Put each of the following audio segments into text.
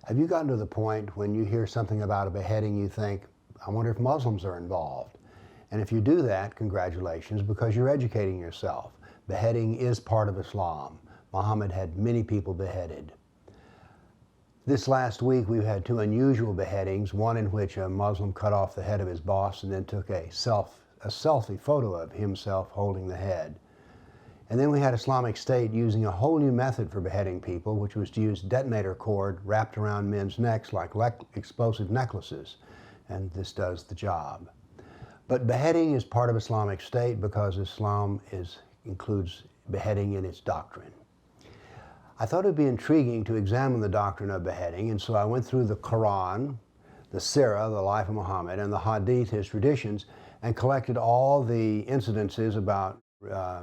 Have you gotten to the point when you hear something about a beheading, you think, I wonder if Muslims are involved? And if you do that, congratulations, because you're educating yourself. Beheading is part of Islam. Muhammad had many people beheaded. This last week, we've had two unusual beheadings, one in which a Muslim cut off the head of his boss and then took a selfie photo of himself holding the head. And then we had Islamic State using a whole new method for beheading people, which was to use detonator cord wrapped around men's necks like explosive necklaces. And this does the job. But beheading is part of Islamic State because Islam includes beheading in its doctrine. I thought it would be intriguing to examine the doctrine of beheading, and so I went through the Koran, the Sira, the life of Muhammad, and the Hadith, his traditions, and collected all the incidences about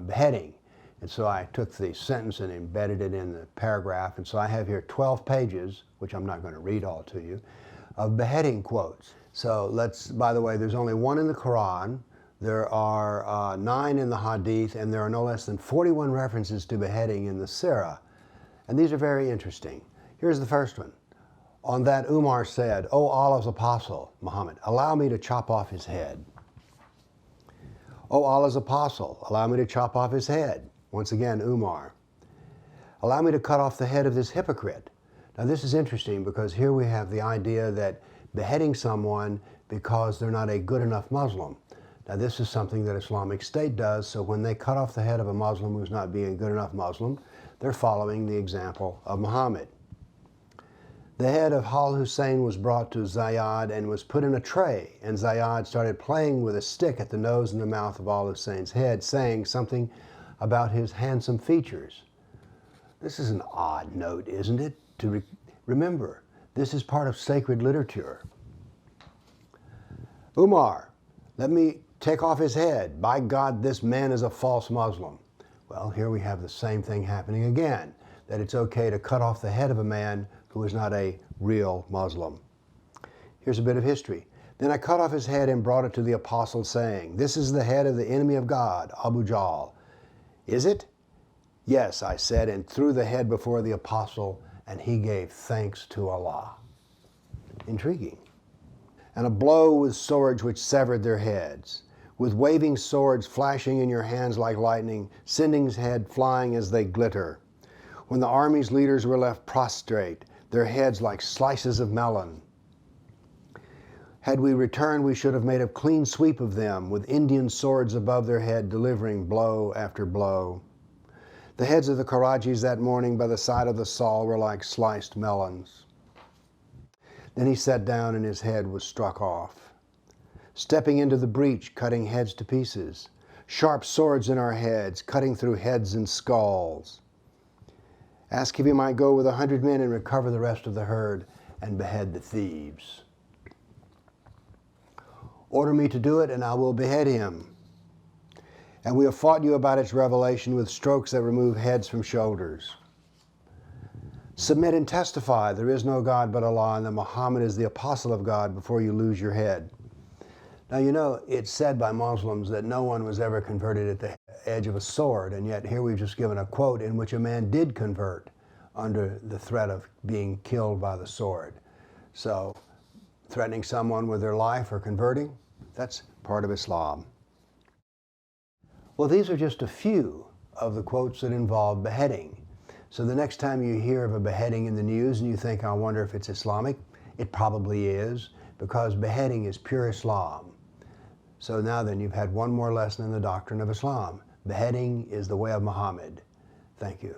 beheading. And so I took the sentence and embedded it in the paragraph, and so I have here 12 pages, which I'm not going to read all to you, of beheading quotes. So by the way, there's only one in the Quran, there are 9 in the Hadith, and there are no less than 41 references to beheading in the Sira. And these are very interesting. Here's the first one. On that Umar said, "O Allah's apostle, Muhammad, allow me to chop off his head." "O Allah's apostle, allow me to chop off his head." Once again, Umar. "Allow me to cut off the head of this hypocrite." Now this is interesting because here we have the idea that beheading someone because they're not a good enough Muslim. Now this is something that Islamic State does, so when they cut off the head of a Muslim who's not being a good enough Muslim, they're following the example of Muhammad. The head of Al-Hussein was brought to Zayad and was put in a tray, and Zayad started playing with a stick at the nose and the mouth of Al-Hussein's head, saying something about his handsome features. This is an odd note, isn't it? To remember, this is part of sacred literature. "Umar, let me take off his head. By God, this man is a false Muslim." Well, here we have the same thing happening again, that it's okay to cut off the head of a man who is not a real Muslim. Here's a bit of history. "Then I cut off his head and brought it to the apostle, saying, 'This is the head of the enemy of God, Abu Jahl.' 'Is it?' 'Yes,' I said, and threw the head before the apostle, and he gave thanks to Allah." Intriguing. "And a blow with swords which severed their heads, with waving swords flashing in your hands like lightning, sending his head flying as they glitter. When the army's leaders were left prostrate, their heads like slices of melon. Had we returned, we should have made a clean sweep of them, with Indian swords above their head, delivering blow after blow. The heads of the Kharajis that morning by the side of the Saul were like sliced melons." Then he sat down and his head was struck off. "Stepping into the breach, cutting heads to pieces. Sharp swords in our heads, cutting through heads and skulls. Ask if he might go with 100 men and recover the rest of the herd and behead the thieves. Order me to do it and I will behead him. And we have fought you about its revelation with strokes that remove heads from shoulders. Submit and testify there is no God but Allah and that Muhammad is the apostle of God before you lose your head." Now, you know, it's said by Muslims that no one was ever converted at the edge of a sword, and yet here we've just given a quote in which a man did convert under the threat of being killed by the sword. So, threatening someone with their life or converting, that's part of Islam. Well, these are just a few of the quotes that involve beheading. So the next time you hear of a beheading in the news and you think, I wonder if it's Islamic, it probably is, because beheading is pure Islam. So now then, you've had one more lesson in the doctrine of Islam. Beheading is the way of Muhammad. Thank you.